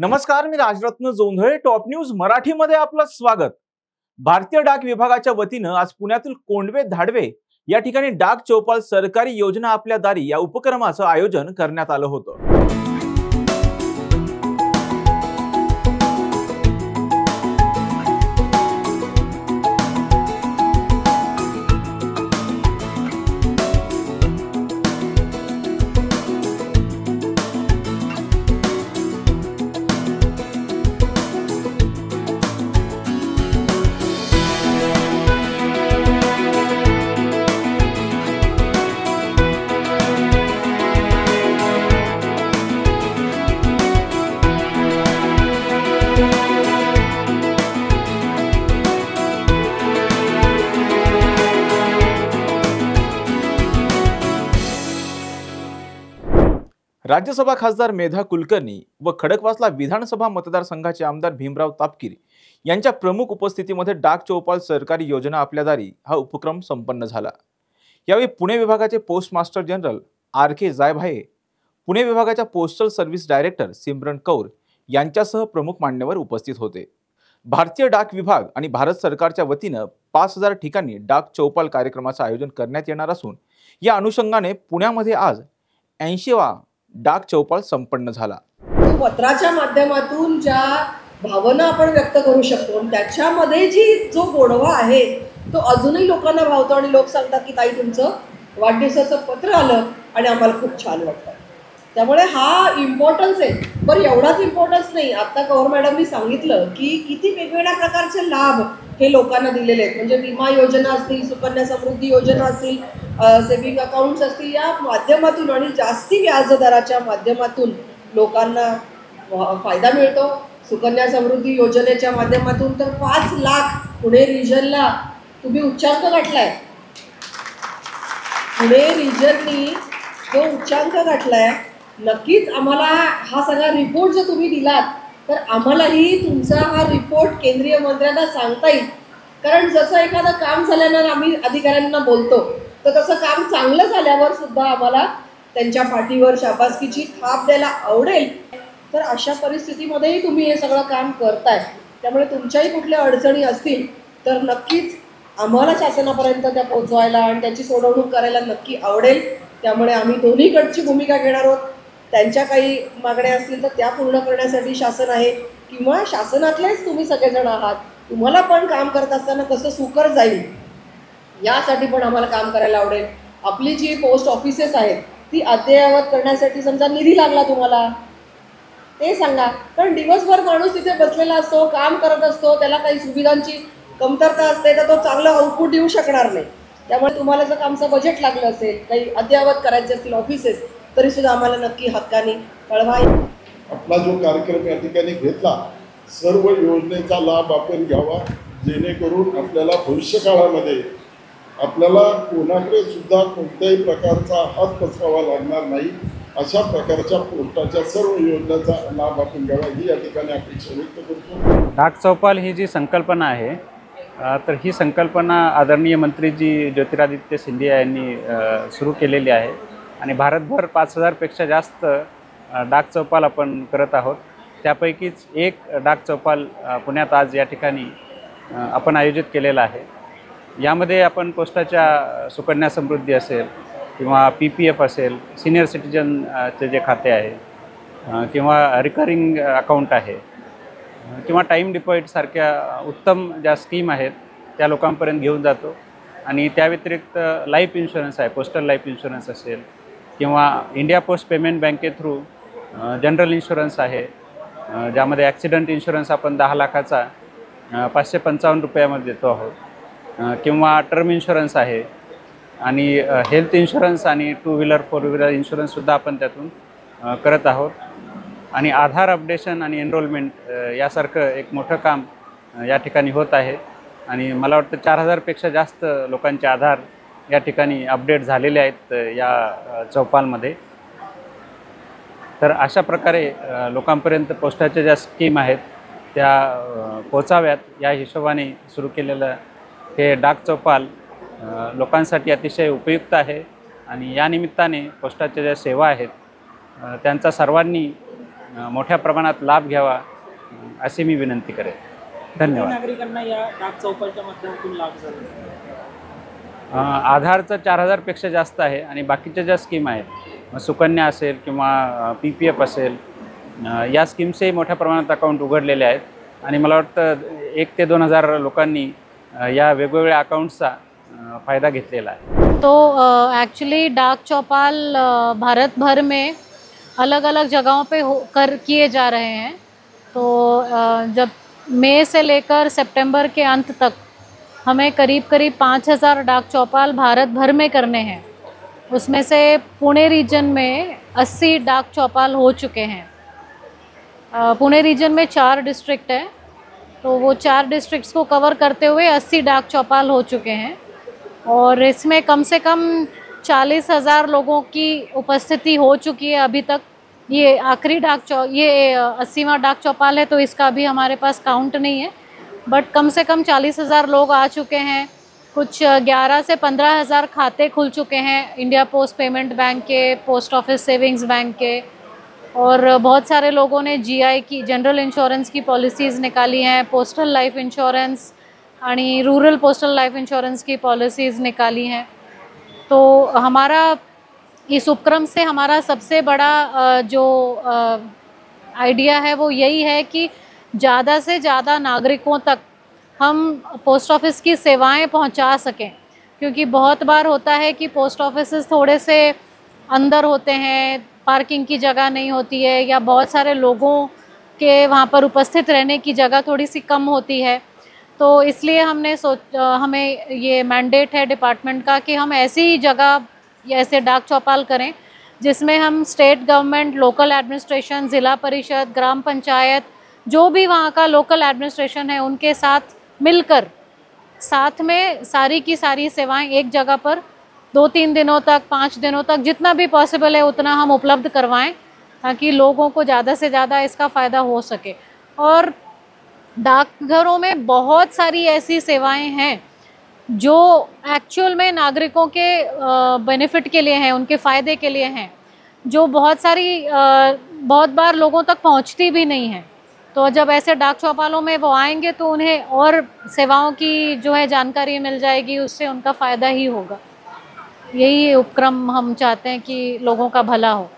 नमस्कार, मी Rajratna Jondhale. Top news मराठीमध्ये आपलं स्वागत. भारतीय डाक विभागाच्या वतीनं आज पुण्यातील कोंडवे धाडवे या ठिकाणी डाक चौपाल सरकारी योजना आपल्या दारी या उपक्रमाचं आयोजन करण्यात आलं होतं. राज्यसभा खासदार मेधा कुलकर्णी व खडकवासला विधानसभा मतदारसंघाचे आमदार भीमराव तापकीर यांच्या प्रमुख उपस्थितीमध्ये डाक चौपाल सरकारी योजना आपल्या दारी हा उपक्रम संपन्न झाला. यावेळी पुणे विभागाचे post master general RK Jaybhaye, Pune विभागाच्या postal service director Simran Kaur यांच्यासह प्रमुख मान्यवर उपस्थित होते. भारतीय डाक विभाग आणि भारत सरकारच्या वतीनं 5000 ठिकाणी डाक चौपाल कार्यक्रमाचं आयोजन करण्यात येणार असून या अनुषंगाने पुण्यामध्ये आज 80वा डाक चौपाल संपन्न झाला. पत्राच्या माध्यमातून ज्या भावना आपण व्यक्त करू शकतो आणि त्याच्यामध्ये जो गोडवा आहे तो अजूनही लोकांना भावतो आणि लोक सांगतात की ताई तुमचं वाढदिवसाचं पत्र आलं आणि आम्हाला खूप छान वाटतं. त्यामुळे हा इम्पॉर्टन्स आहे. बरं, एवढाच इम्पॉर्टन्स नाही. आता कौर मॅडमनी सांगितलं की किती वेगवेगळ्या प्रकारचे लाभ हे लोकांना दिलेले आहेत. म्हणजे विमा योजना असतील, सुकन्या समृद्धी योजना असतील, सेव्हिंग अकाउंट्स असतील, या माध्यमातून आणि जास्ती व्याजदराच्या माध्यमातून लोकांना फायदा मिळतो. सुकन्या समृद्धी योजनेच्या माध्यमातून तर 5 लाख पुणे रिजनला तुम्ही उच्चांक गाठलाय. पुणे रिजननी जो उच्चांक गाठलाय, नक्कीच आम्हाला हा सगळा रिपोर्ट जर तुम्ही दिलात तर आम्हालाही तुमचा हा रिपोर्ट केंद्रीय मंत्र्यांना सांगता येईल. कारण जसं एखादं काम झाल्यानंतर आम्ही अधिकाऱ्यांना बोलतो, तर तसं काम चांगलं झाल्यावर सुद्धा आम्हाला त्यांच्या पाठीवर शाबासकीची थाप द्यायला आवडेल. तर अशा परिस्थितीमध्येही तुम्ही हे सगळं काम करताय. त्यामुळे तुमच्याही कुठल्या अडचणी असतील तर नक्कीच आम्हाला शासनापर्यंत त्या पोहोचवायला आणि त्याची सोडवणूक करायला नक्की आवडेल. त्यामुळे आम्ही दोन्हीकडची भूमिका घेणार आहोत. त्यांच्या काही मागण्या असतील तर त्या पूर्ण करण्यासाठी शासन आहे, किंवा शासनातलेच तुम्ही सगळेजण आहात, तुम्हाला पण काम करत असताना कसं सुकर जाईल यासाठी पण आम्हाला काम करायला आवडेल. आपली जी पोस्ट ऑफिसेस आहेत ती अद्ययावत करण्यासाठी समजा निधी लागला तुम्हाला, ते सांगा. कारण दिवसभर माणूस तिथे बसलेला असतो, काम करत असतो, त्याला काही सुविधांची कमतरता असते, तर तो चांगलं आउटपुट देऊ शकणार नाही. त्यामुळे तुम्हाला जर आमचं बजेट लागलं असेल, काही अद्ययावत करायचे असतील ऑफिसेस, तरी सुद्धा आम्हाला नक्की हक्काने कळवा. आपला जो कार्यक्रम या ठिकाणी घेतला, सर्व योजनेचा लाभ आपण घ्यावा, जेणेकरून आपल्याला भविष्य काळामध्ये आपल्याला कोणाकडे सुद्धा कोणत्याही प्रकारचा हात पसरावा लागणार नाही. अशा प्रकारच्या पोस्टाच्या सर्व योजनांचा लाभ आपण घ्यावा ही या ठिकाणी अपेक्षा व्यक्त करतो. डाक चौपाल ही जी संकल्पना आहे, तर ही संकल्पना आदरणीय मंत्री जी ज्योतिरादित्य सिंधिया यांनी सुरू केलेली आहे आणि भारतभर 5000पेक्षा जास्त डाक चौपाल आपण करत आहोत. त्यापैकीच एक डाक चौपाल पुण्यात आज या ठिकाणी आपण आयोजित केलेला आहे. यामध्ये आपण पोस्टाच्या सुकन्या समृद्धी असेल किंवा PPF असेल, सिनियर सिटीजनचे जे खाते आहे किंवा रिकरिंग अकाउंट आहे किंवा टाईम डिपॉझिटसारख्या उत्तम ज्या स्कीम आहेत त्या लोकांपर्यंत घेऊन जातो. आणि त्या व्यतिरिक्त लाईफ इन्शुरन्स आहे, पोस्टल लाईफ इन्शुरन्स असेल किंवा इंडिया पोस्ट पेमेंट बँके थ्रू जनरल इन्शुरन्स आहे, ज्यामध्ये ॲक्सिडेंट इन्शुरन्स आपण 10 लाखाचा 555 रुपयामध्ये देतो आहोत, किंवा टर्म इन्शुरन्स आहे, आणि हेल्थ इन्शुरन्स आणि 2 व्हीलर 4 व्हीलर इन्शुरन्ससुद्धा आपण त्यातून करत आहोत. आणि आधार अपडेशन आणि एनरोलमेंट यासारखं एक मोठं काम या ठिकाणी होत आहे. आणि मला वाटतं 4000पेक्षा जास्त लोकांचे आधार या ठिकाणी अपडेट झालेले आहेत या चौपालमध्ये. तर अशा प्रकारे लोकांपर्यंत पोस्टाच्या ज्या स्कीम आहेत त्या पोचाव्यात या हिशोबाने सुरू केलेलं हे डाक चौपाल लोकांसाठी अतिशय उपयुक्त आहे. आणि या निमित्ताने पोस्टाच्या ज्या सेवा आहेत त्यांचा सर्वांनी मोठ्या प्रमाणात लाभ घ्यावा अशी मी विनंती करेन. धन्यवाद. नागरिकांना या डाक चौपालच्या माध्यमातून लाभ झाला. आधारचं 4,000पेक्षा जास्त आहे आणि बाकीच्या ज्या स्कीम आहेत, सुकन्या असेल किंवा PPF असेल, या स्कीम्सही मोठ्या प्रमाणात अकाउंट उघडलेले आहेत आणि मला वाटतं 1 ते 2,000 लोकांनी या वेगवेगळ्या अकाउंट्सचा फ़ायदा घेतलेला आहे. तो एक्चुअली डाक चौपाल भारत भर में अलग अलग जगहों पे किए जा रहे हैं. तो जब मई से लेकर सितंबर के अंत तक हमें करीब 5,000 डाक चौपाल भारत भर में करने हैं. उसमें से पुणे रीजन में 80 डाक चौपाल हो चुके हैं. पुणे रीजन में 4 डिस्ट्रिक्ट है, तो वो 4 डिस्ट्रिक्ट्स को कवर करते हुए 80 डाक चौपाल हो चुके हैं और इसमें कम से कम 40,000 लोगों की उपस्थिति हो चुकी है अभी तक. ये आखिरी ये 80वां डाक चौपाल है, तो इसका अभी हमारे पास काउंट नहीं है, बट कम से कम 40,000 लोग आ चुके हैं. कुछ 11 से 15,000 खाते खुल चुके हैं इंडिया पोस्ट पेमेंट बैंक के, पोस्ट ऑफिस सेविंग्स बैंक के, और बहुत सारे लोगों ने GI की, जनरल इंश्योरेंस की पॉलिसीज़ निकाली हैं, पोस्टल लाइफ इंश्योरेंस आणि रूरल पोस्टल लाइफ इंश्योरेंस की पॉलिसीज़ निकाली हैं. तो हमारा इस उपक्रम से हमारा सबसे बड़ा जो आइडिया है वो यही है कि ज़्यादा से ज़्यादा नागरिकों तक हम पोस्ट ऑफिस की सेवाएं पहुंचा सकें, क्योंकि बहुत बार होता है कि पोस्ट ऑफिस थोड़े से अंदर होते हैं, पार्किंग की जगह नहीं होती है, या बहुत सारे लोगों के वहाँ पर उपस्थित रहने की जगह थोड़ी सी कम होती है. तो इसलिए हमें ये मैंडेट है डिपार्टमेंट का कि हम ऐसी जगह ऐसे डाक चौपाल करें जिसमें हम स्टेट गवर्नमेंट, लोकल एडमिनिस्ट्रेशन, ज़िला परिषद, ग्राम पंचायत, जो भी वहाँ का लोकल एडमिनिस्ट्रेशन है उनके साथ मिलकर साथ में सारी की सारी सेवाएं एक जगह पर 2-3 दिनों तक, 5 दिनों तक, जितना भी पॉसिबल है उतना हम उपलब्ध करवाएं, ताकि लोगों को ज़्यादा से ज़्यादा इसका फ़ायदा हो सके. और डाकघरों में बहुत सारी ऐसी सेवाएं हैं जो एक्चुअल में नागरिकों के बेनिफिट के लिए हैं, उनके फ़ायदे के लिए हैं, जो बहुत बार लोगों तक पहुंचती भी नहीं हैं. तो जब ऐसे डाक चौपालों में वो आएंगे तो उन्हें और सेवाओं की जो है जानकारी मिल जाएगी, उससे उनका फ़ायदा ही होगा. यही उपक्रम हम चाहते हैं कि लोगों का भला हो.